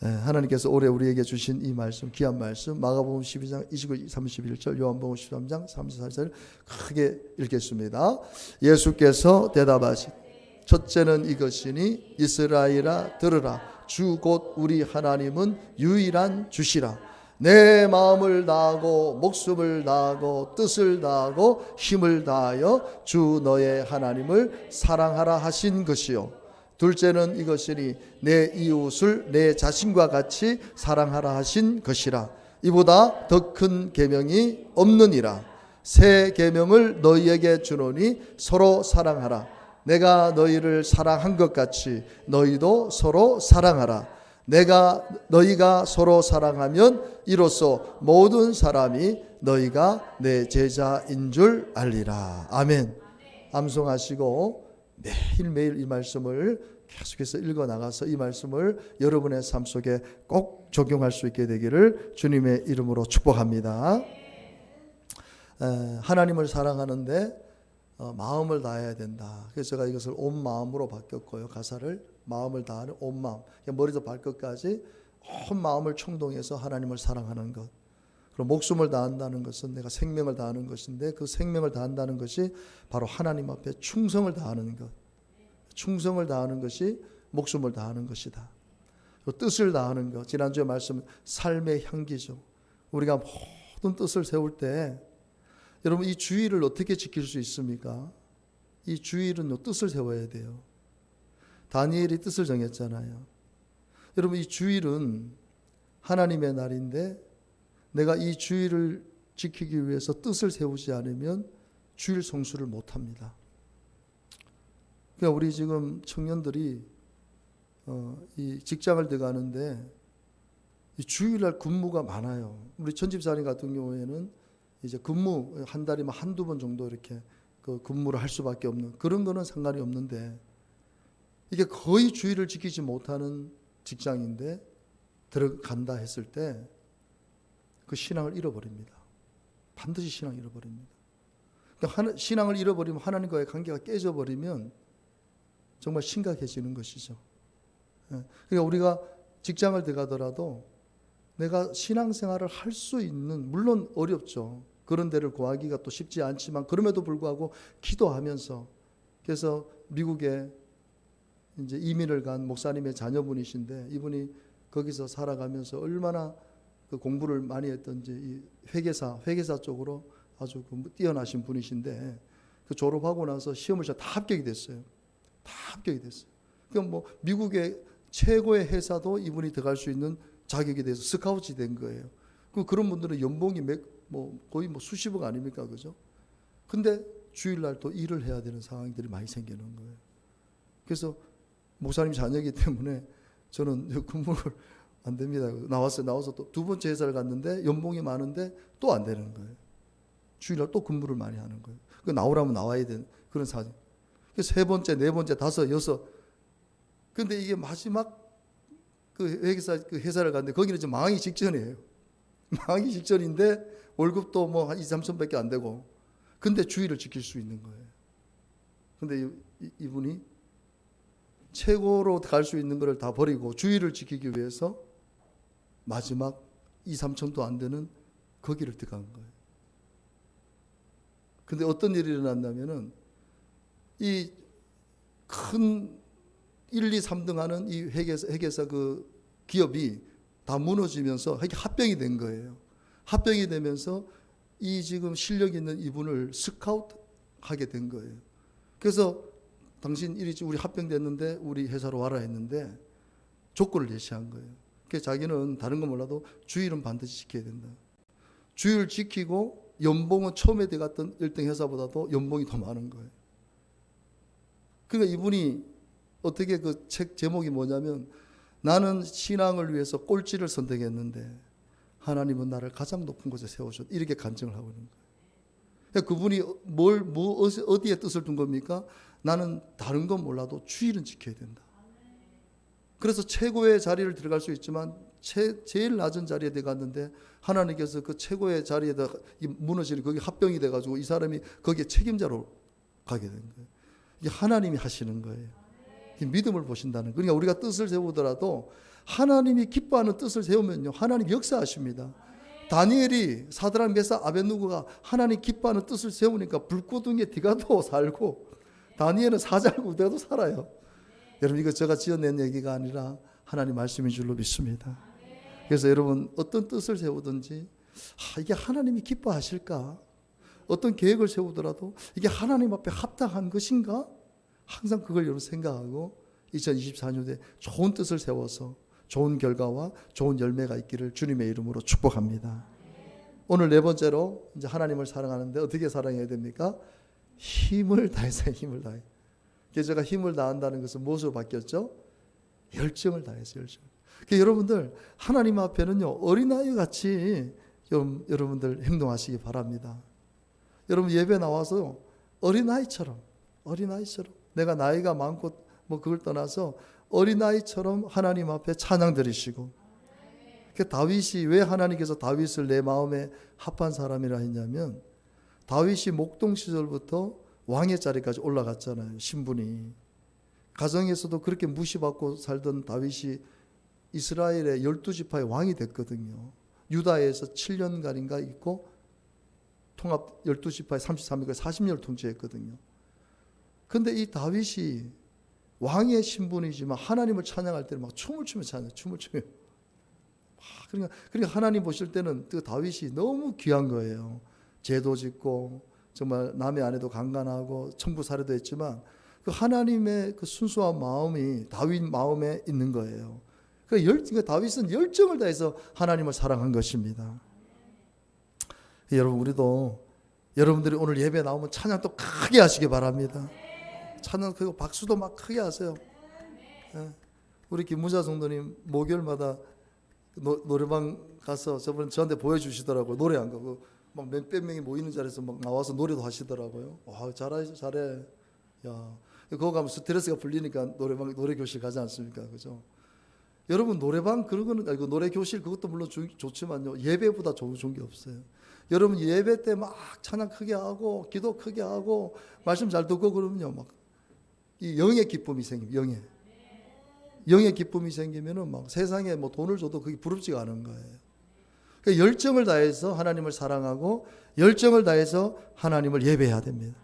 하나님께서 올해 우리에게 주신 이 말씀, 귀한 말씀, 마가복음 12장 29, 31절, 요한복음 13장 34절 크게 읽겠습니다. 예수께서 대답하시 첫째는 이것이니 이스라엘아 들으라. 주 곧 우리 하나님은 유일한 주시라. 내 마음을 다하고 목숨을 다하고 뜻을 다하고 힘을 다하여 주 너의 하나님을 사랑하라 하신 것이요. 둘째는 이것이니 내 이웃을 내 자신과 같이 사랑하라 하신 것이라. 이보다 더 큰 계명이 없느니라. 새 계명을 너희에게 주노니 서로 사랑하라. 내가 너희를 사랑한 것 같이 너희도 서로 사랑하라. 너희가 서로 사랑하면 이로써 모든 사람이 너희가 내 제자인 줄 알리라. 아멘. 암송하시고 매일매일 이 말씀을 계속해서 읽어나가서 이 말씀을 여러분의 삶 속에 꼭 적용할 수 있게 되기를 주님의 이름으로 축복합니다. 하나님을 사랑하는데 마음을 다해야 된다. 그래서 제가 이것을 온 마음으로 바뀌었고요. 가사를 마음을 다하는 온 마음, 머리부터 발끝까지 온 마음을 총동해서 하나님을 사랑하는 것. 그리고 목숨을 다한다는 것은 내가 생명을 다하는 것인데 그 생명을 다한다는 것이 바로 하나님 앞에 충성을 다하는 것. 충성을 다하는 것이 목숨을 다하는 것이다. 그리고 뜻을 다하는 것. 지난주에 말씀 삶의 향기죠. 우리가 모든 뜻을 세울 때 여러분 이 주의를 어떻게 지킬 수 있습니까? 이 주의는 뜻을 세워야 돼요. 다니엘이 뜻을 정했잖아요. 여러분 이 주일은 하나님의 날인데 내가 이 주일을 지키기 위해서 뜻을 세우지 않으면 주일 성수를 못합니다. 그러니까 우리 지금 청년들이 이 직장을 들어가는데 이 주일날 근무가 많아요. 우리 전집사님 같은 경우에는 이제 근무 한 달이면 한두 번 정도 이렇게 그 근무를 할 수밖에 없는 그런 거는 상관이 없는데 이게 거의 주일을 지키지 못하는 직장인데 들어간다 했을 때 그 신앙을 잃어버립니다. 반드시 신앙을 잃어버립니다. 그러니까 신앙을 잃어버리면 하나님과의 관계가 깨져버리면 정말 심각해지는 것이죠. 그러니까 우리가 직장을 들어가더라도 내가 신앙생활을 할 수 있는, 물론 어렵죠. 그런 데를 구하기가 또 쉽지 않지만 그럼에도 불구하고 기도하면서, 그래서 미국에 이제 이민을 간 목사님의 자녀분이신데 이분이 거기서 살아가면서 얼마나 그 공부를 많이 했던지 이 회계사 쪽으로 아주 뛰어나신 분이신데 그 졸업하고 나서 시험을 다 합격이 됐어요. 다 합격이 됐어요. 그럼 뭐 미국의 최고의 회사도 이분이 들어갈 수 있는 자격이 돼서 스카우트이 된 거예요. 그런 분들은 연봉이 거의 수십억 아닙니까, 그죠? 근데 주일날 또 일을 해야 되는 상황들이 많이 생기는 거예요. 그래서 목사님 자녀이기 때문에 저는 근무를 안 됩니다. 나와서 또 두 번째 회사를 갔는데 연봉이 많은데 또 안 되는 거예요. 주일날 또 근무를 많이 하는 거예요. 나오라면 나와야 되는 그런 사정. 그래서 세 번째, 네 번째, 다섯, 여섯. 근데 이게 마지막 그 회사를 갔는데 거기는 지금 망하기 직전이에요. 망하기 직전인데 월급도 한 2-3천밖에 안 되고. 근데 주일을 지킬 수 있는 거예요. 근데 이분이 최고로 갈 수 있는 것을 다 버리고 주일을 지키기 위해서 마지막 2-3천도 안 되는 거기를 들어간 거예요. 근데 어떤 일이 일어났냐면은 이 큰 1, 2, 3등 하는 이 회계사 그 기업이 다 무너지면서 합병이 된 거예요. 합병이 되면서 이 지금 실력 있는 이분을 스카우트 하게 된 거예요. 그래서 당신 우리 합병됐는데 우리 회사로 와라 했는데 조건을 제시한 거예요. 그래서 자기는 다른 건 몰라도 주일은 반드시 지켜야 된다. 주일 지키고 연봉은 처음에 들어갔던 1등 회사보다도 연봉이 더 많은 거예요. 그러니까 이분이 어떻게 그 책 제목이 뭐냐면 나는 신앙을 위해서 꼴찌를 선택했는데 하나님은 나를 가장 높은 곳에 세우셨다. 이렇게 간증을 하고 있는 거예요. 그분이 어디에 뜻을 둔 겁니까? 나는 다른 건 몰라도 주일은 지켜야 된다. 그래서 최고의 자리를 들어갈 수 있지만 제일 낮은 자리에 들어갔는데 하나님께서 그 최고의 자리에다 무너지는 거기 합병이 돼가지고 이 사람이 거기에 책임자로 가게 된 거예요. 이게 하나님이 하시는 거예요. 믿음을 보신다는. 그러니까 우리가 뜻을 세우더라도 하나님이 기뻐하는 뜻을 세우면요, 하나님 역사하십니다. 다니엘이 사드락 메삭 아벳느고가 하나님 기뻐하는 뜻을 세우니까 불구덩이에 들어가도 살고, 다니엘은 사자굴대도 살아요. 여러분, 이거 제가 지어낸 얘기가 아니라 하나님 말씀인 줄로 믿습니다. 그래서 여러분, 어떤 뜻을 세우든지 이게 하나님이 기뻐하실까? 어떤 계획을 세우더라도 이게 하나님 앞에 합당한 것인가? 항상 그걸 여러분 생각하고 2024년에 좋은 뜻을 세워서 좋은 결과와 좋은 열매가 있기를 주님의 이름으로 축복합니다. 오늘 네 번째로 이제 하나님을 사랑하는데 어떻게 사랑해야 됩니까? 힘을 다해서 힘을 다해. 그래서 제가 힘을 다한다는 것은 무엇으로 바뀌었죠? 열정을 다해서 열정. 그러니까 여러분들 하나님 앞에는요, 어린아이 같이 여러분들 행동하시기 바랍니다. 여러분 예배 나와서 어린아이처럼 내가 나이가 많고 뭐 그걸 떠나서 어린아이처럼 하나님 앞에 찬양 드리시고, 그 다윗이 왜 하나님께서 다윗을 내 마음에 합한 사람이라 했냐면, 다윗이 목동 시절부터 왕의 자리까지 올라갔잖아요. 신분이. 가정에서도 그렇게 무시받고 살던 다윗이 이스라엘의 12지파의 왕이 됐거든요. 유다에서 7년간인가 있고 통합 12지파의 33일간 40년을 통치했거든요. 그런데 이 다윗이 왕의 신분이지만 하나님을 찬양할 때는 막 춤을 추며 찬양해요. 춤을 추며. 그러니까 하나님 보실 때는 그 다윗이 너무 귀한 거예요. 제도 짓고 정말 남의 아내도 강간하고 청부 살해도 했지만 그 하나님의 그 순수한 마음이 다윗 마음에 있는 거예요. 그러니까 다윗은 열정을 다해서 하나님을 사랑한 것입니다. 여러분, 우리도 여러분들이 오늘 예배 나오면 찬양 또 크게 하시기 바랍니다. 찬양 크고 박수도 막 크게 하세요. 우리 김무자 성도님 목요일마다 노래방 가서 저번에 저한테 보여주시더라고요. 노래한 거. 막 몇백 명이 모이는 자리에서 막 나와서 노래도 하시더라고요. 와, 잘해. 야, 그거 가면 스트레스가 풀리니까 노래 교실 가지 않습니까? 그죠? 여러분, 노래방 그런 거는 아니고 노래 교실 그것도 물론 좋지만요, 예배보다 좋은 게 없어요. 여러분 예배 때 막 찬양 크게 하고 기도 크게 하고 말씀 잘 듣고 그러면요, 막 이 영의 기쁨이 생깁니다. 영의 기쁨이 생기면은 막 세상에 뭐 돈을 줘도 그게 부럽지가 않은 거예요. 그러니까 열정을 다해서 하나님을 사랑하고 열정을 다해서 하나님을 예배해야 됩니다.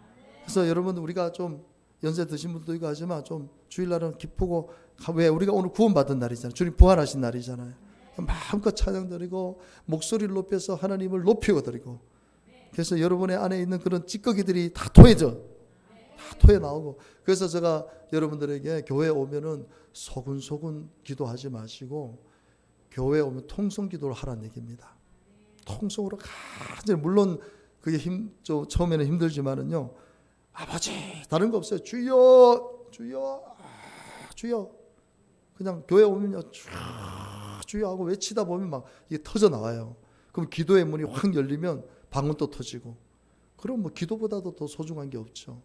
그래서 여러분, 우리가 좀 연세 드신 분도 있고 하지만 좀 주일날은 기쁘고, 왜 우리가 오늘 구원받은 날이잖아요. 주님 부활하신 날이잖아요. 마음껏 찬양 드리고 목소리를 높여서 하나님을 높이고 드리고, 그래서 여러분의 안에 있는 그런 찌꺼기들이 다 토해 나오고. 그래서 제가 여러분들에게 교회 오면은 소근소근 기도하지 마시고 교회 오면 통성 기도를 하라는 얘기입니다. 통성으로 간절히, 물론 그게 처음에는 힘들지만은요, 아버지 다른 거 없어요. 주여 그냥 교회 오면요, 주여 하고 외치다 보면 막 이게 터져 나와요. 그럼 기도의 문이 확 열리면 방언 또 터지고. 그럼 뭐 기도보다도 더 소중한 게 없죠.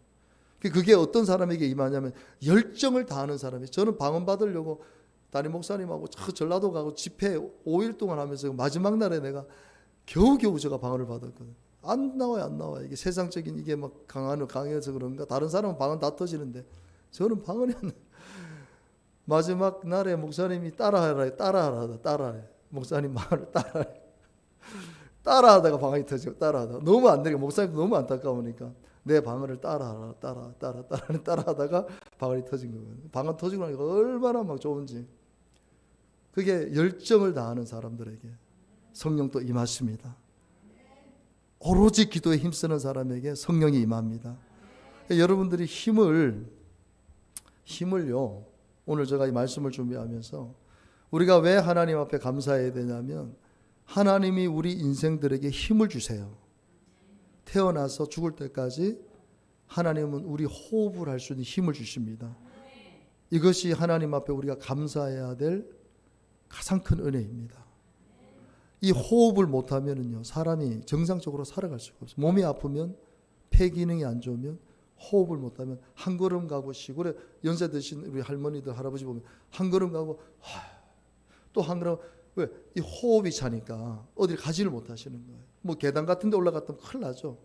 그게 어떤 사람에게 임하냐면 열정을 다하는 사람이. 저는 방언 받으려고 담임 목사님하고 전라도 가고 집회 5일 동안 하면서 마지막 날에 내가 겨우겨우 제가 방언을 받았거든요. 안 나와요. 이게 세상적인 이게 막 강해서 그런가. 다른 사람은 방언 다 터지는데 저는 방언이 안 나요. 마지막 날에 목사님이 따라하래. 목사님 말을 따라하다가 방언이 터지고, 따라하다가 너무 안 되니까, 목사님 너무 안타까우니까 내 방언을 따라하다가 방언이 터진 거거든요. 방언 터지고 나니까 얼마나 막 좋은지. 그게 열정을 다하는 사람들에게 성령 또 임하십니다. 오로지 기도에 힘쓰는 사람에게 성령이 임합니다. 여러분들이 힘을요, 오늘 제가 이 말씀을 준비하면서 우리가 왜 하나님 앞에 감사해야 되냐면, 하나님이 우리 인생들에게 힘을 주세요. 태어나서 죽을 때까지 하나님은 우리 호흡을 할 수 있는 힘을 주십니다. 이것이 하나님 앞에 우리가 감사해야 될 가장 큰 은혜입니다. 이 호흡을 못하면은요, 사람이 정상적으로 살아갈 수가 없어요. 몸이 아프면, 폐 기능이 안 좋으면, 호흡을 못하면 한 걸음 가고 시골에 연세 드신 우리 할머니들 할아버지 보면 한 걸음 가고 또 한 걸음. 왜? 이 호흡이 차니까 어딜 가지를 못하시는 거예요. 뭐 계단 같은 데 올라갔다면 큰일 나죠.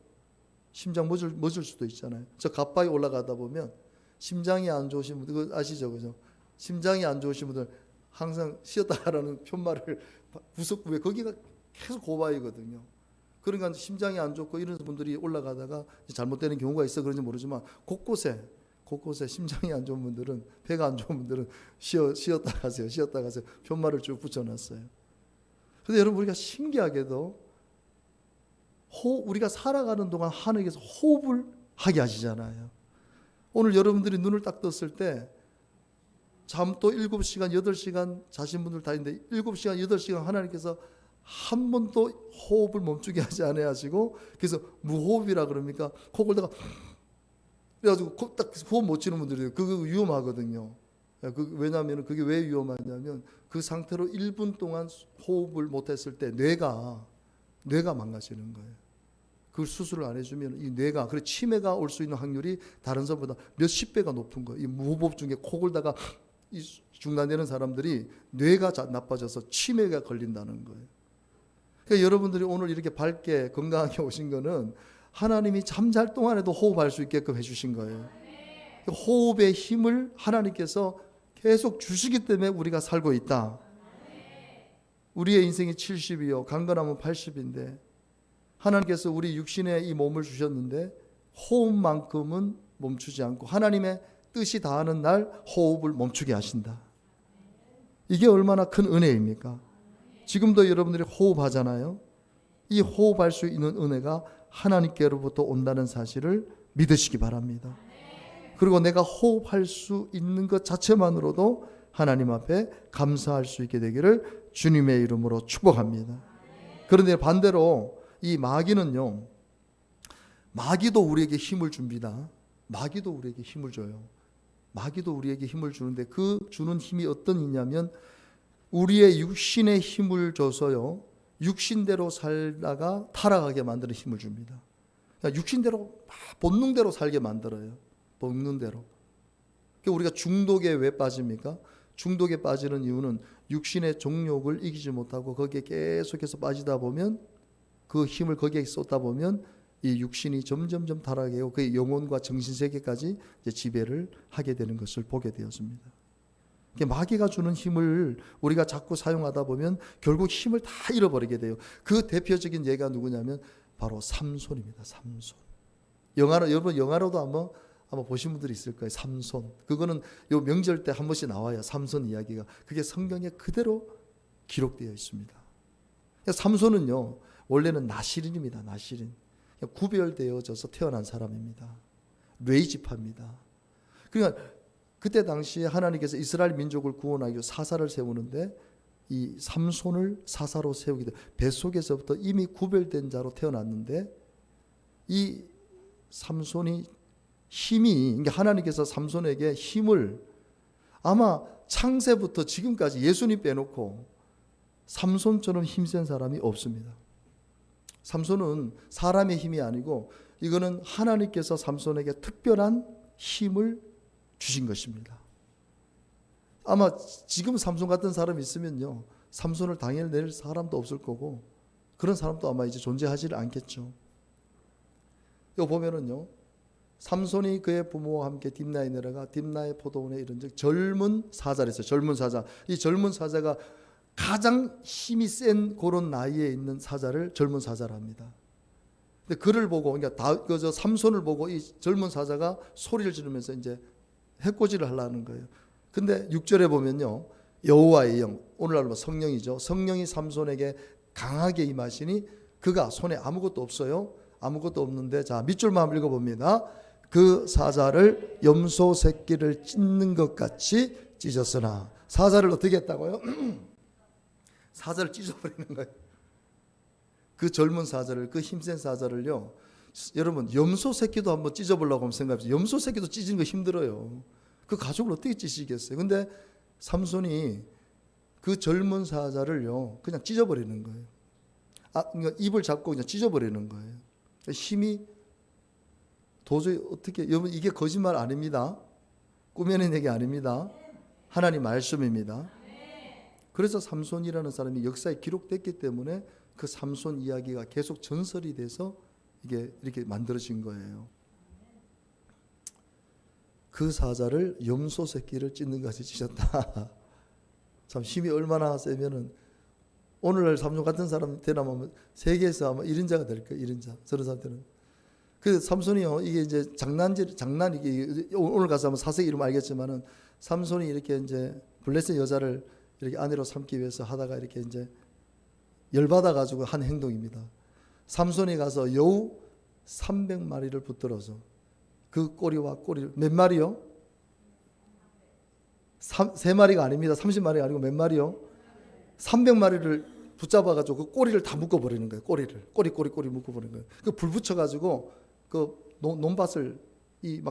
심장 멎을 수도 있잖아요. 저 가파이 올라가다 보면 심장이 안 좋으신 분들, 그거 아시죠? 그죠? 심장이 안 좋으신 분들 항상 쉬었다 가라는 푯말을 구석구에 거기가 계속 고바이거든요. 그러니까 심장이 안 좋고 이런 분들이 올라가다가 잘못되는 경우가 있어 그런지 모르지만 곳곳에 심장이 안 좋은 분들은, 배가 안 좋은 분들은 쉬었다 가세요. 푯말을 쭉 붙여놨어요. 그런데 여러분, 우리가 신기하게도 우리가 살아가는 동안 하나님께서 호흡을 하게 하시잖아요. 오늘 여러분들이 눈을 딱 떴을 때 잠도 7시간, 8시간 자신 분들 다 있는데 7시간, 8시간 하나님께서 한 번도 호흡을 멈추게 하지 않아 하시고, 그래서 무호흡이라 그럽니까? 코 골다가 그래가지고 딱 호흡 못 치는 분들이 그거 위험하거든요. 왜냐하면 그게 왜 위험하냐면 그 상태로 1분 동안 호흡을 못했을 때 뇌가 망가지는 거예요. 그 수술을 안 해주면 이 뇌가, 그래 치매가 올 수 있는 확률이 다른 사람보다 몇십 배가 높은 거예요. 이 무호흡 중에 코 골다가 중단되는 사람들이 뇌가 나빠져서 치매가 걸린다는 거예요. 그러니까 여러분들이 오늘 이렇게 밝게 건강하게 오신 거는 하나님이 잠잘 동안에도 호흡할 수 있게끔 해주신 거예요. 호흡의 힘을 하나님께서 계속 주시기 때문에 우리가 살고 있다. 우리의 인생이 70이요 강건하면 80인데 하나님께서 우리 육신의 이 몸을 주셨는데 호흡만큼은 멈추지 않고 하나님의 뜻이 다하는 날 호흡을 멈추게 하신다. 이게 얼마나 큰 은혜입니까? 지금도 여러분들이 호흡하잖아요. 이 호흡할 수 있는 은혜가 하나님께로부터 온다는 사실을 믿으시기 바랍니다. 그리고 내가 호흡할 수 있는 것 자체만으로도 하나님 앞에 감사할 수 있게 되기를 주님의 이름으로 축복합니다. 그런데 반대로 이 마귀는요, 마귀도 우리에게 힘을 줍니다. 마귀도 우리에게 힘을 줘요. 마귀도 우리에게 힘을 주는데 그 주는 힘이 어떤 힘이냐면 우리의 육신의 힘을 줘서요, 육신대로 살다가 타락하게 만드는 힘을 줍니다. 그러니까 육신대로 본능대로 살게 만들어요. 본능대로. 그러니까 우리가 중독에 왜 빠집니까? 중독에 빠지는 이유는 육신의 종욕을 이기지 못하고 거기에 계속해서 빠지다 보면, 그 힘을 거기에 쏟다 보면 이 육신이 점점점 타락해요. 그 영혼과 정신세계까지 지배를 하게 되는 것을 보게 되었습니다. 마귀가 주는 힘을 우리가 자꾸 사용하다 보면 결국 힘을 다 잃어버리게 돼요. 그 대표적인 예가 누구냐면 바로 삼손입니다. 삼손. 여러분 영화로도 아마 보신 분들이 있을 거예요. 삼손. 그거는 요 명절 때 한 번씩 나와요. 삼손 이야기가. 그게 성경에 그대로 기록되어 있습니다. 삼손은요, 원래는 나시린입니다. 나시린. 구별되어져서 태어난 사람입니다. 레이지파입니다. 그러니까 그때 당시에 하나님께서 이스라엘 민족을 구원하기 위해 사사를 세우는데 이 삼손을 사사로 세우기 때문에 뱃속에서부터 이미 구별된 자로 태어났는데 이 삼손이 그러니까 하나님께서 삼손에게 힘을 아마 창세부터 지금까지 예수님 빼놓고 삼손처럼 힘센 사람이 없습니다. 삼손은 사람의 힘이 아니고 이거는 하나님께서 삼손에게 특별한 힘을 주신 것입니다. 아마 지금 삼손 같은 사람이 있으면요, 삼손을 당해낼 사람도 없을 거고 그런 사람도 아마 이제 존재하지 않겠죠. 이거 보면은요, 삼손이 그의 부모와 함께 딥나에 내려가 딥나의 포도원에 이른 즉 젊은 사자를 했어요. 젊은 사자. 이 젊은 사자가 가장 힘이 센 그런 나이에 있는 사자를 젊은 사자라 합니다. 근데 그를 보고, 그러니까 저 삼손을 보고 이 젊은 사자가 소리를 지르면서 이제 해코지를 하려는 거예요. 근데 6절에 보면요, 여호와의 영, 오늘날로 성령이죠. 성령이 삼손에게 강하게 임하시니 그가 손에 아무것도 없어요. 아무것도 없는데, 자, 밑줄만 한번 읽어봅니다. 그 사자를 염소 새끼를 찢는 것 같이 찢었으나. 사자를 어떻게 했다고요? 사자를 찢어버리는 거예요. 그 젊은 사자를, 그 힘센 사자를요, 여러분 염소 새끼도 한번 찢어보려고 하면 생각해보세요. 염소 새끼도 찢는 거 힘들어요. 그 가족을 어떻게 찢으시겠어요? 근데 삼손이 그 젊은 사자를요 그냥 찢어버리는 거예요. 그러니까 입을 잡고 그냥 찢어버리는 거예요. 힘이 도저히 어떻게, 여러분 이게 거짓말 아닙니다. 꾸며낸 얘기 아닙니다. 하나님 말씀입니다. 그래서 삼손이라는 사람이 역사에 기록됐기 때문에 그 삼손 이야기가 계속 전설이 돼서 이게 이렇게 만들어진 거예요. 그 사자를 염소 새끼를 찢는 것이 찢었다. 참 힘이 얼마나 세면은 오늘날 삼손 같은 사람 되나면 세계에서 아마 1인자가 될 거예요. 1인자. 저런 사람들은. 그 삼손이요. 이게 이제 이게 오늘 가서 한번 사색 이름 알겠지만은 삼손이 이렇게 이제 블레셋 여자를 이렇게 아내로 삼기 위해서 하다가 이렇게 이제 열받아 가지고 한 행동입니다. 삼손이 가서 여우 300마리를 붙들어서 그 꼬리와 꼬리를 몇 마리요? 3마리가 아닙니다. 30마리가 아니고 몇 마리요? 300마리를 붙잡아 가지고 그 꼬리를 다 묶어 버리는 거예요. 꼬리 묶어 버리는 거예요. 그 불 붙여 가지고 그 논밭을 이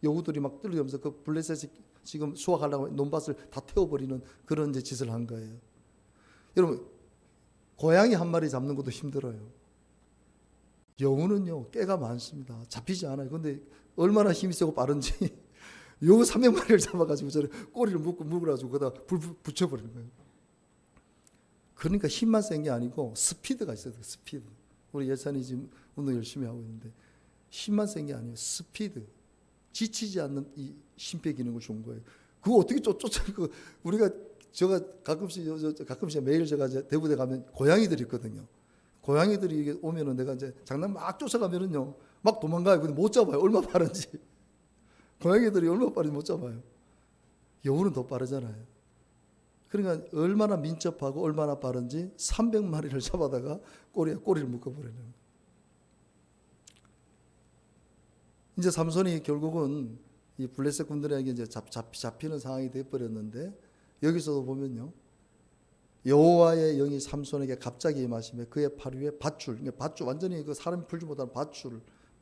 여우들이 막 떨어지면서 그 블레셋이 지금 수확하려고 논밭을 다 태워 버리는 그런 이제 짓을 한 거예요. 여러분, 고양이 한 마리 잡는 것도 힘들어요. 여우는요, 깨가 많습니다. 잡히지 않아요. 근데 얼마나 힘이 세고 빠른지 여우 300마리를 잡아가지고 저를 꼬리를 묶어가지고 거기다 불 붙여버리는 거예요. 그러니까 힘만 센 게 아니고 스피드가 있어요. 스피드. 우리 예찬이 지금 운동 열심히 하고 있는데 힘만 센 게 아니에요. 스피드. 지치지 않는 이 심폐 기능을 준 거예요. 그거 어떻게 쫓아내고 우리가 제가 가끔씩 매일 제가 이제 대구대 가면 고양이들이 있거든요. 고양이들이 오면은 내가 이제 장난 막 쫓아가면은요 막 도망가요. 근데 못 잡아요. 얼마나 빠른지. 고양이들이 얼마나 빠른지 못 잡아요. 여우는 더 빠르잖아요. 그러니까 얼마나 민첩하고 얼마나 빠른지 300마리를 잡아다가 꼬리를 묶어버리는 거예요. 이제 삼손이 결국은 이 블레셋 군들에게 이제 잡히는 상황이 되어버렸는데 여기서도 보면요. 여호와의 영이 삼손에게 갑자기 임하시며 그의 팔 위에 밧줄, 완전히 그 사람이 풀지 못하는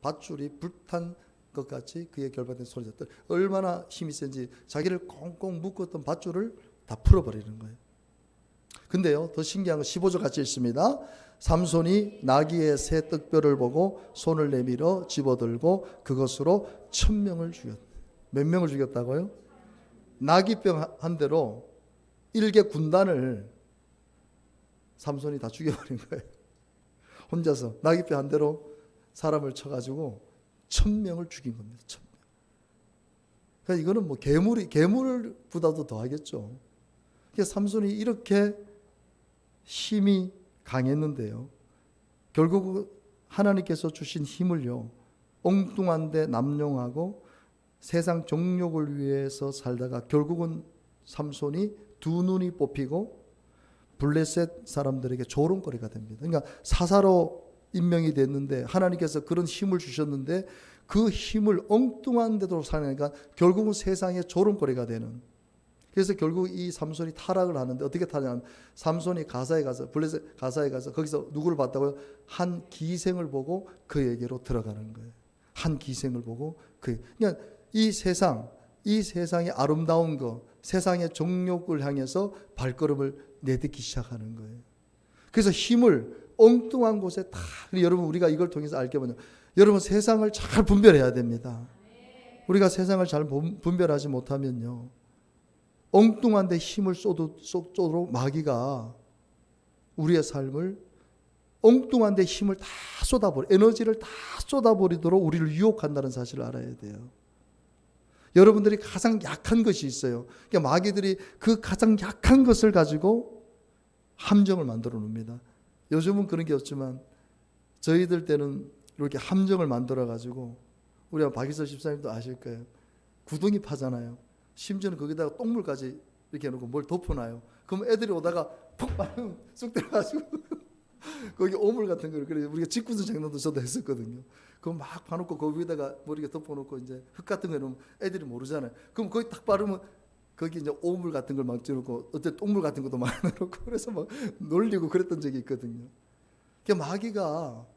밧줄이 불탄 것 같이 그의 결박된 손이 졌다. 얼마나 힘이 센지 자기를 꽁꽁 묶었던 밧줄을 다 풀어버리는 거예요. 근데요, 더 신기한 건 15절 같이 읽습니다. 삼손이 나귀의 새 떡뼈를 보고 손을 내밀어 집어들고 그것으로 1000명을 죽였다. 몇 명을 죽였다고요? 나귀뼈 한 대로 일개 군단을 삼손이 다 죽여버린 거예요. 혼자서 나귀뼈 한 대로 사람을 쳐가지고 1000명을 죽인 겁니다. 1000명. 그러니까 이거는 뭐 괴물보다도 더 하겠죠. 그러니까 삼손이 이렇게 힘이 강했는데요. 결국 하나님께서 주신 힘을요, 엉뚱한데 남용하고 세상 정욕을 위해서 살다가 결국은 삼손이 두 눈이 뽑히고 블레셋 사람들에게 조롱거리가 됩니다. 그러니까 사사로 임명이 됐는데 하나님께서 그런 힘을 주셨는데 그 힘을 엉뚱한 데도 사용하니까 결국은 세상의 조롱거리가 되는. 그래서 결국 이 삼손이 타락을 하는데 어떻게 타냐면 삼손이 블레셋 가사에 가서 거기서 누구를 봤다고요? 한 기생을 보고 그에게로 들어가는 거예요. 한 기생을 보고 그러니까 이 세상의 아름다운 거, 세상의 정욕을 향해서 발걸음을 내딛기 시작하는 거예요. 그래서 힘을 엉뚱한 곳에 다, 여러분 우리가 이걸 통해서 알게 뭐냐, 여러분 세상을 잘 분별해야 됩니다. 우리가 세상을 잘 분별하지 못하면요, 엉뚱한 데 힘을 쏟도록 마귀가 우리의 삶을 엉뚱한 데 힘을 다 에너지를 다 쏟아버리도록 우리를 유혹한다는 사실을 알아야 돼요. 여러분들이 가장 약한 것이 있어요. 그러니까 마귀들이 그 가장 약한 것을 가지고 함정을 만들어 놉니다. 요즘은 그런 게 없지만 저희들 때는 이렇게 함정을 만들어 가지고, 우리 박희서 집사님도 아실 거예요. 구덩이 파잖아요. 심지어는 거기다가 똥물까지 이렇게 해놓고 뭘 덮어놔요. 그럼 애들이 오다가 푹 빠르면 쑥 들어가지고 거기 오물 같은 거를, 그래 우리가 직구선 장난도 저도 했었거든요. 그럼 막 파놓고 거기 위에다가 머리에 덮어놓고 이제 흙 같은 거 넣으면 애들이 모르잖아요. 그럼 거기 딱 바르면 거기 이제 오물 같은 걸 막 찌르고 어때 똥물 같은 것도 많이 넣고 그래서 막 놀리고 그랬던 적이 있거든요. 그러니까 마귀가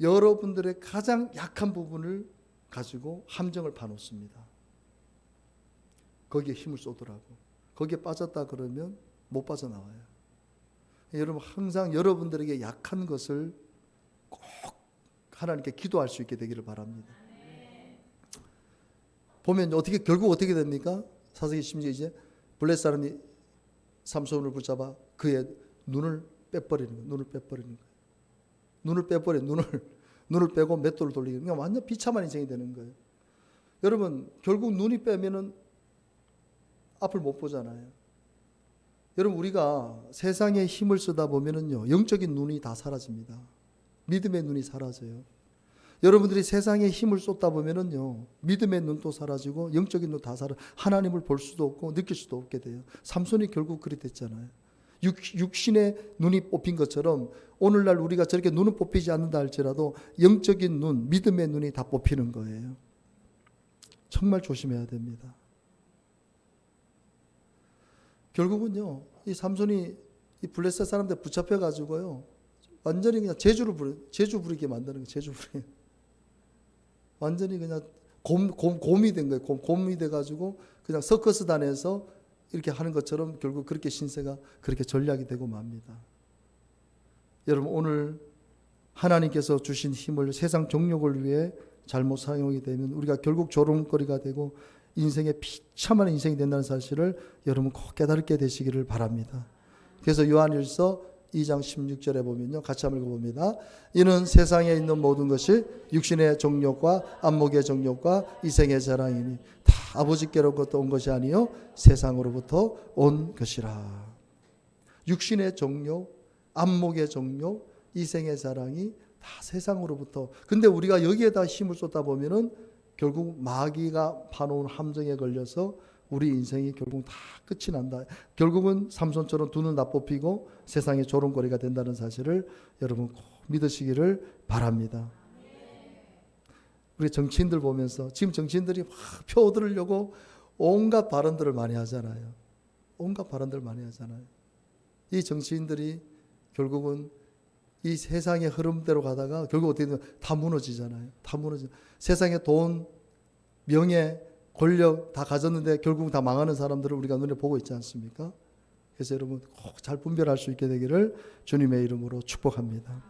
여러분들의 가장 약한 부분을 가지고 함정을 파놓습니다. 거기에 힘을 쏟으라고. 거기에 빠졌다 그러면 못 빠져나와요. 여러분 항상 여러분들에게 약한 것을 꼭 하나님께 기도할 수 있게 되기를 바랍니다. 보면 결국 어떻게 됩니까? 사사기 심지어 이제 블레셋 사람이 삼손을 붙잡아 그의 눈을 빼버리는 거예요. 눈을 빼고 맷돌을 돌리는 거예요. 완전 비참한 인생이 되는 거예요. 여러분 결국 눈이 빼면은 앞을 못 보잖아요. 여러분 우리가 세상에 힘을 쓰다 보면은요 영적인 눈이 다 사라집니다. 믿음의 눈이 사라져요. 여러분들이 세상에 힘을 쏟다 보면은요 믿음의 눈도 사라지고 영적인 눈 다 사라. 하나님을 볼 수도 없고 느낄 수도 없게 돼요. 삼손이 결국 그리 됐잖아요. 육신의 눈이 뽑힌 것처럼 오늘날 우리가 저렇게 눈은 뽑히지 않는다 할지라도 영적인 눈, 믿음의 눈이 다 뽑히는 거예요. 정말 조심해야 됩니다. 결국은요 이 삼손이 이 블레셋 사람들 붙잡혀 가지고요 완전히 그냥 제주 부리게 만드는 거예요. 제주 부리게. 완전히 그냥 곰이 된 거예요. 곰이 돼가지고 그냥 서커스단에서 이렇게 하는 것처럼 결국 그렇게 신세가 그렇게 전략이 되고 맙니다. 여러분 오늘 하나님께서 주신 힘을 세상 정욕을 위해 잘못 사용하게 되면 우리가 결국 조롱거리가 되고 인생의 비참한 인생이 된다는 사실을 여러분 꼭 깨닫게 되시기를 바랍니다. 그래서 요한일서 2장 16절에 보면요. 같이 한번 읽어봅니다. 이는 세상에 있는 모든 것이 육신의 정욕과 안목의 정욕과 이생의 자랑이니 다 아버지께로부터 온 것이 아니요 세상으로부터 온 것이라. 육신의 정욕, 안목의 정욕, 이생의 자랑이 다 세상으로부터. 근데 우리가 여기에다 힘을 쏟다 보면은 결국 마귀가 파놓은 함정에 걸려서 우리 인생이 결국 다 끝이 난다. 결국은 삼손처럼 두 눈 다 뽑히고 세상의 조롱거리가 된다는 사실을 여러분 꼭 믿으시기를 바랍니다. 우리 정치인들 보면서 지금 정치인들이 막 표 얻으려고 온갖 발언들을 많이 하잖아요. 온갖 발언들 많이 하잖아요. 이 정치인들이 결국은 이 세상의 흐름대로 가다가 결국 어떻게 되면 다 무너지잖아요. 다 무너져. 세상의 돈, 명예, 권력 다 가졌는데 결국 다 망하는 사람들을 우리가 눈에 보고 있지 않습니까? 그래서 여러분 꼭 잘 분별할 수 있게 되기를 주님의 이름으로 축복합니다.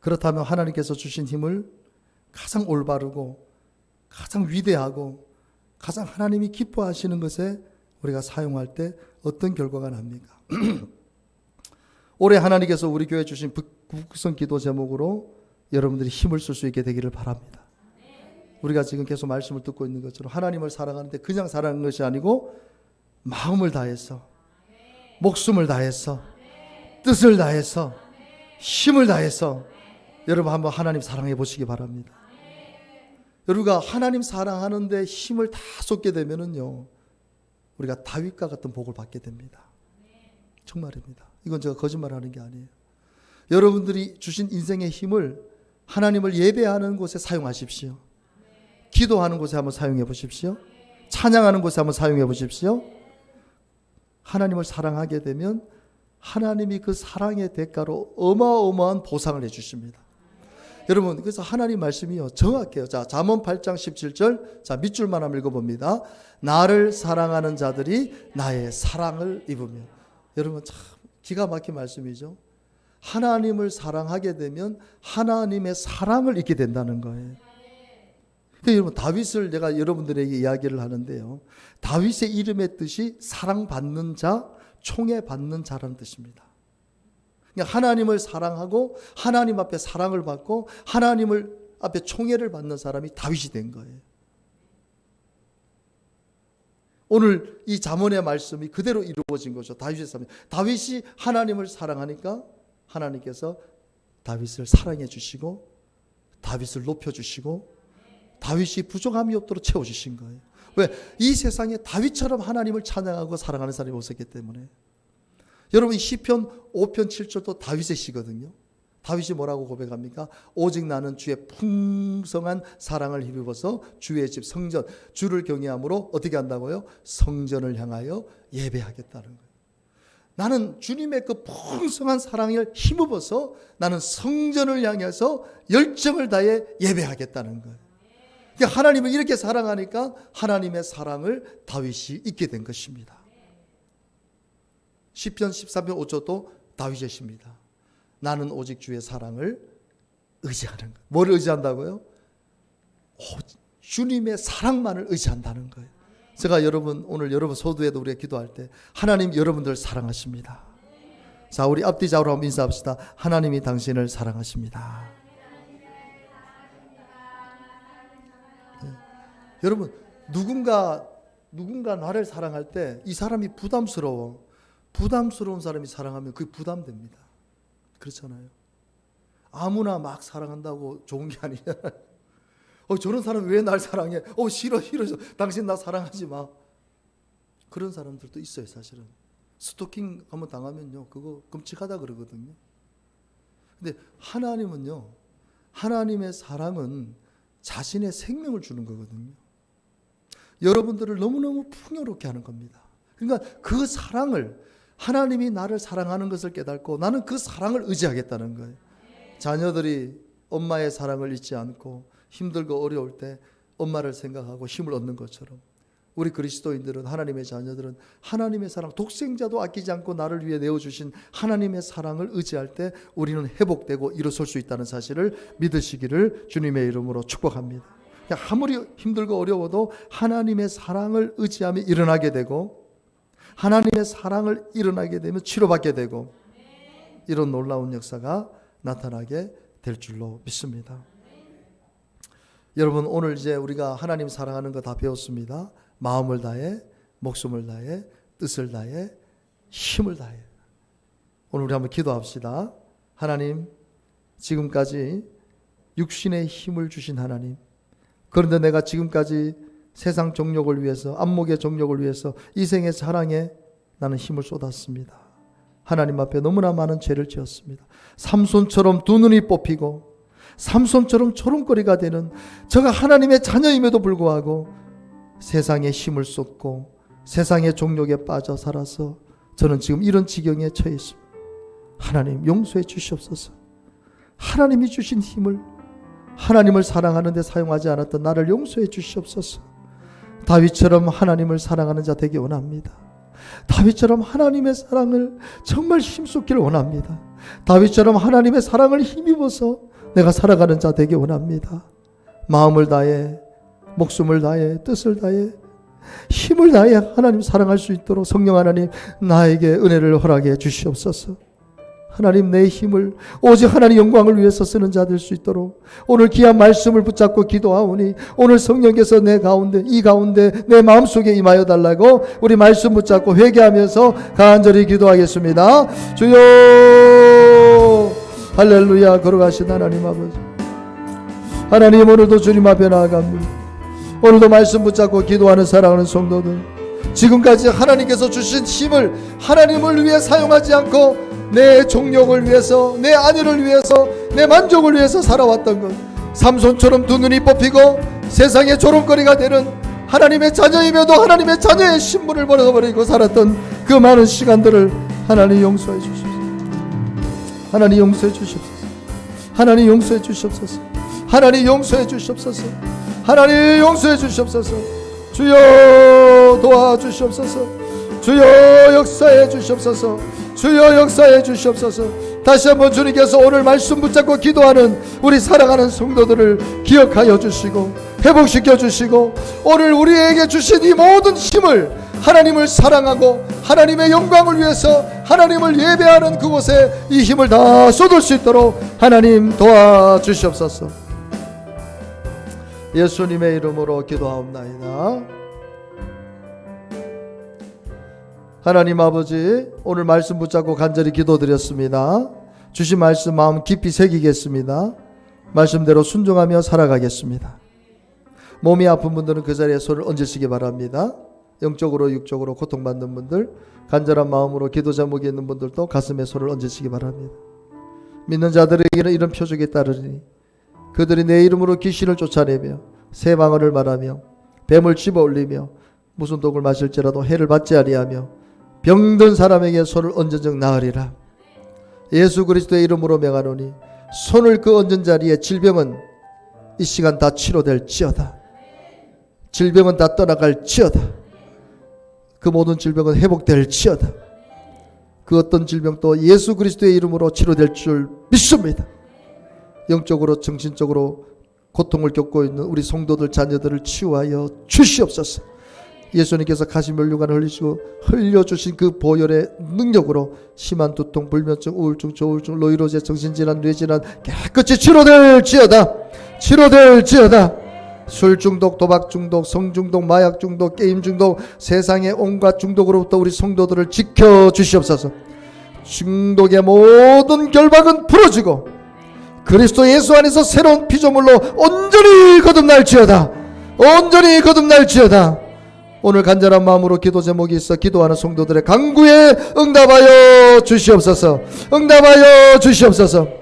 그렇다면 하나님께서 주신 힘을 가장 올바르고 가장 위대하고 가장 하나님이 기뻐하시는 것에 우리가 사용할 때 어떤 결과가 납니까? 올해 하나님께서 우리 교회에 주신 북극성 기도 제목으로 여러분들이 힘을 쓸 수 있게 되기를 바랍니다. 우리가 지금 계속 말씀을 듣고 있는 것처럼 하나님을 사랑하는데 그냥 사랑하는 것이 아니고 마음을 다해서 목숨을 다해서 뜻을 다해서 힘을 다해서 여러분 한번 하나님 사랑해 보시기 바랍니다. 우리가 하나님 사랑하는데 힘을 다 쏟게 되면은요 우리가 다윗과 같은 복을 받게 됩니다. 정말입니다. 이건 제가 거짓말하는 게 아니에요. 여러분들이 주신 인생의 힘을 하나님을 예배하는 곳에 사용하십시오. 기도하는 곳에 한번 사용해 보십시오. 찬양하는 곳에 한번 사용해 보십시오. 하나님을 사랑하게 되면 하나님이 그 사랑의 대가로 어마어마한 보상을 해주십니다. 여러분 그래서 하나님 말씀이요 정확해요. 자 잠언 8장 17절 자 밑줄만 한번 읽어봅니다. 나를 사랑하는 자들이 나의 사랑을 입으며. 여러분 참 기가 막힌 말씀이죠. 하나님을 사랑하게 되면 하나님의 사랑을 입게 된다는 거예요. 그러니까 여러분 다윗을 제가 여러분들에게 이야기를 하는데요. 다윗의 이름의 뜻이 사랑받는 자, 총애받는 자라는 뜻입니다. 그러니까 하나님을 사랑하고 하나님 앞에 사랑을 받고 하나님을 앞에 총애를 받는 사람이 다윗이 된 거예요. 오늘 이 잠언의 말씀이 그대로 이루어진 거죠. 다윗의 삶이. 다윗이 하나님을 사랑하니까 하나님께서 다윗을 사랑해 주시고 다윗을 높여 주시고 다윗이 부족함이 없도록 채워주신 거예요. 왜? 이 세상에 다윗처럼 하나님을 찬양하고 사랑하는 사람이 없었기 때문에. 여러분 시편 5편 7절도 다윗의 시거든요. 다윗이 뭐라고 고백합니까? 오직 나는 주의 풍성한 사랑을 힘입어서 주의 집 성전 주를 경외함으로 어떻게 한다고요? 성전을 향하여 예배하겠다는 거예요. 나는 주님의 그 풍성한 사랑을 힘입어서 나는 성전을 향해서 열정을 다해 예배하겠다는 거예요. 하나님을 이렇게 사랑하니까 하나님의 사랑을 다윗이 잊게 된 것입니다. 시편 13편 5절도 다윗의 시입니다. 나는 오직 주의 사랑을 의지하는 거예요. 뭘 의지한다고요? 주님의 사랑만을 의지한다는 거예요. 제가 오늘 여러분 소두에도 우리가 기도할 때 하나님 여러분들 사랑하십니다. 자 우리 앞뒤 좌우로 한번 인사합시다. 하나님이 당신을 사랑하십니다. 여러분 누군가 누군가 나를 사랑할 때 이 사람이 부담스러워. 부담스러운 사람이 사랑하면 그게 부담됩니다. 그렇잖아요. 아무나 막 사랑한다고 좋은 게 아니잖아요. 저런 사람이 왜 날 사랑해? 싫어. 당신 나 사랑하지 마. 그런 사람들도 있어요, 사실은. 스토킹 한번 당하면요, 그거 끔찍하다 그러거든요. 근데 하나님은요, 하나님의 사랑은 자신의 생명을 주는 거거든요. 여러분들을 너무너무 풍요롭게 하는 겁니다. 그러니까 그 사랑을, 하나님이 나를 사랑하는 것을 깨닫고 나는 그 사랑을 의지하겠다는 거예요. 자녀들이 엄마의 사랑을 잊지 않고 힘들고 어려울 때 엄마를 생각하고 힘을 얻는 것처럼, 우리 그리스도인들은, 하나님의 자녀들은 하나님의 사랑, 독생자도 아끼지 않고 나를 위해 내어주신 하나님의 사랑을 의지할 때 우리는 회복되고 일어설 수 있다는 사실을 믿으시기를 주님의 이름으로 축복합니다. 아무리 힘들고 어려워도 하나님의 사랑을 의지하며 일어나게 되고, 하나님의 사랑을 일어나게 되면 치료받게 되고, 이런 놀라운 역사가 나타나게 될 줄로 믿습니다. 여러분, 오늘 이제 우리가 하나님 사랑하는 거 다 배웠습니다. 마음을 다해, 목숨을 다해, 뜻을 다해, 힘을 다해. 오늘 우리 한번 기도합시다. 하나님, 지금까지 육신의 힘을 주신 하나님, 그런데 내가 지금까지 세상 정욕을 위해서, 안목의 정욕을 위해서, 이생의 사랑에 나는 힘을 쏟았습니다. 하나님 앞에 너무나 많은 죄를 지었습니다. 삼손처럼 두 눈이 뽑히고 삼손처럼 조롱거리가 되는 저가 하나님의 자녀임에도 불구하고 세상에 힘을 쏟고 세상의 종욕에 빠져 살아서 저는 지금 이런 지경에 처해 있습니다. 하나님 용서해 주시옵소서. 하나님이 주신 힘을, 하나님을 사랑하는 데 사용하지 않았던 나를 용서해 주시옵소서. 다윗처럼 하나님을 사랑하는 자 되기 원합니다. 다윗처럼 하나님의 사랑을 정말 힘쏟기를 원합니다. 다윗처럼 하나님의 사랑을 힘입어서 내가 살아가는 자 되기 원합니다. 마음을 다해, 목숨을 다해, 뜻을 다해, 힘을 다해 하나님 사랑할 수 있도록 성령 하나님 나에게 은혜를 허락해 주시옵소서. 하나님, 내 힘을 오직 하나님 영광을 위해서 쓰는 자 될 수 있도록 오늘 귀한 말씀을 붙잡고 기도하오니 오늘 성령께서 내 가운데, 이 가운데 내 마음속에 임하여 달라고 우리 말씀 붙잡고 회개하면서 간절히 기도하겠습니다. 주여, 할렐루야. 걸어가신 하나님 아버지, 하나님, 오늘도 주님 앞에 나아갑니다. 오늘도 말씀 붙잡고 기도하는 사랑하는 성도들, 지금까지 하나님께서 주신 힘을 하나님을 위해 사용하지 않고 내 종욕을 위해서, 내 안위를 위해서, 내 만족을 위해서 살아왔던 것, 삼손처럼 두 눈이 뽑히고 세상의 조롱거리가 되는 하나님의 자녀임에도 하나님의 자녀의 신분을 버려버리고 살았던 그 많은 시간들을 하나님 용서해 주십시오. 하나님 용서해 주시옵소서. 하나님 용서해 주시옵소서. 하나님 용서해 주시옵소서. 하나님 용서해 주시옵소서. 주여 도와주시옵소서. 주여 역사해 주시옵소서. 주여 역사해 주시옵소서. 다시 한번 주님께서 오늘 말씀 붙잡고 기도하는 우리 사랑하는 성도들을 기억하여 주시고 회복시켜 주시고, 오늘 우리에게 주신 이 모든 힘을 하나님을 사랑하고 하나님의 영광을 위해서 하나님을 예배하는 그곳에 이 힘을 다 쏟을 수 있도록 하나님 도와주시옵소서. 예수님의 이름으로 기도하옵나이다. 하나님 아버지, 오늘 말씀 붙잡고 간절히 기도드렸습니다. 주신 말씀 마음 깊이 새기겠습니다. 말씀대로 순종하며 살아가겠습니다. 몸이 아픈 분들은 그 자리에 손을 얹으시기 바랍니다. 영적으로 육적으로 고통받는 분들, 간절한 마음으로 기도 제목이 있는 분들도 가슴에 손을 얹으시기 바랍니다. 믿는 자들에게는 이런 표적이 따르니 그들이 내 이름으로 귀신을 쫓아내며 새 방언을 말하며 뱀을 집어 올리며 무슨 독을 마실지라도 해를 받지 아니하며 병든 사람에게 손을 얹은 적 나으리라. 예수 그리스도의 이름으로 명하노니 손을 그 얹은 자리에 질병은 이 시간 다 치료될지어다. 질병은 다 떠나갈지어다. 그 모든 질병은 회복될지어다. 그 어떤 질병도 예수 그리스도의 이름으로 치료될 줄 믿습니다. 영적으로 정신적으로 고통을 겪고 있는 우리 성도들 자녀들을 치유하여 주시옵소서. 예수님께서 가시면류관을 흘려주신 그 보혈의 능력으로 심한 두통, 불면증, 우울증, 조울증, 노이로제, 정신질환, 뇌질환 깨끗이 치료될지어다. 치료될지어다. 술 중독, 도박 중독, 성 중독, 마약 중독, 게임 중독, 세상의 온갖 중독으로부터 우리 성도들을 지켜 주시옵소서. 중독의 모든 결박은 풀어지고 그리스도 예수 안에서 새로운 피조물로 온전히 거듭날지어다. 온전히 거듭날지어다. 오늘 간절한 마음으로 기도 제목이 있어 기도하는 성도들의 간구에 응답하여 주시옵소서. 응답하여 주시옵소서.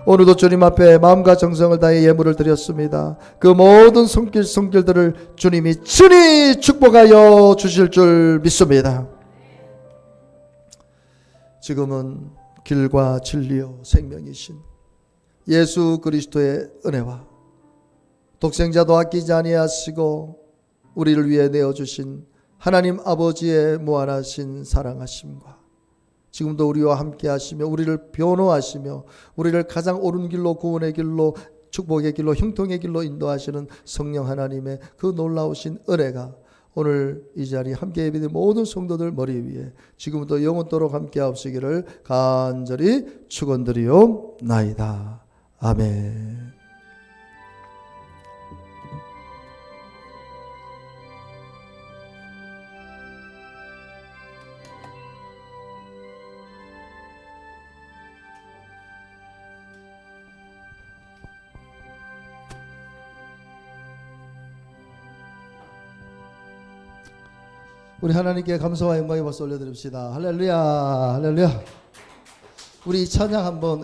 오늘도 주님 앞에 마음과 정성을 다해 예물을 드렸습니다. 그 모든 손길들을 주님이 친히 축복하여 주실 줄 믿습니다. 지금은 길과 진리요 생명이신 예수 그리스도의 은혜와 독생자도 아끼지 아니하시고 우리를 위해 내어주신 하나님 아버지의 무한하신 사랑하심과 지금도 우리와 함께 하시며 우리를 변호하시며 우리를 가장 옳은 길로 구원의 길로 축복의 길로 형통의 길로 인도하시는 성령 하나님의 그 놀라우신 은혜가 오늘 이 자리에 함께 예배된 모든 성도들 머리 위에 지금부터 영원토록 함께 하옵시기를 간절히 축원드리옵나이다. 아멘. 우리 하나님께 감사와 영광의 박수 올려드립시다. 할렐루야, 할렐루야. 우리 찬양 한번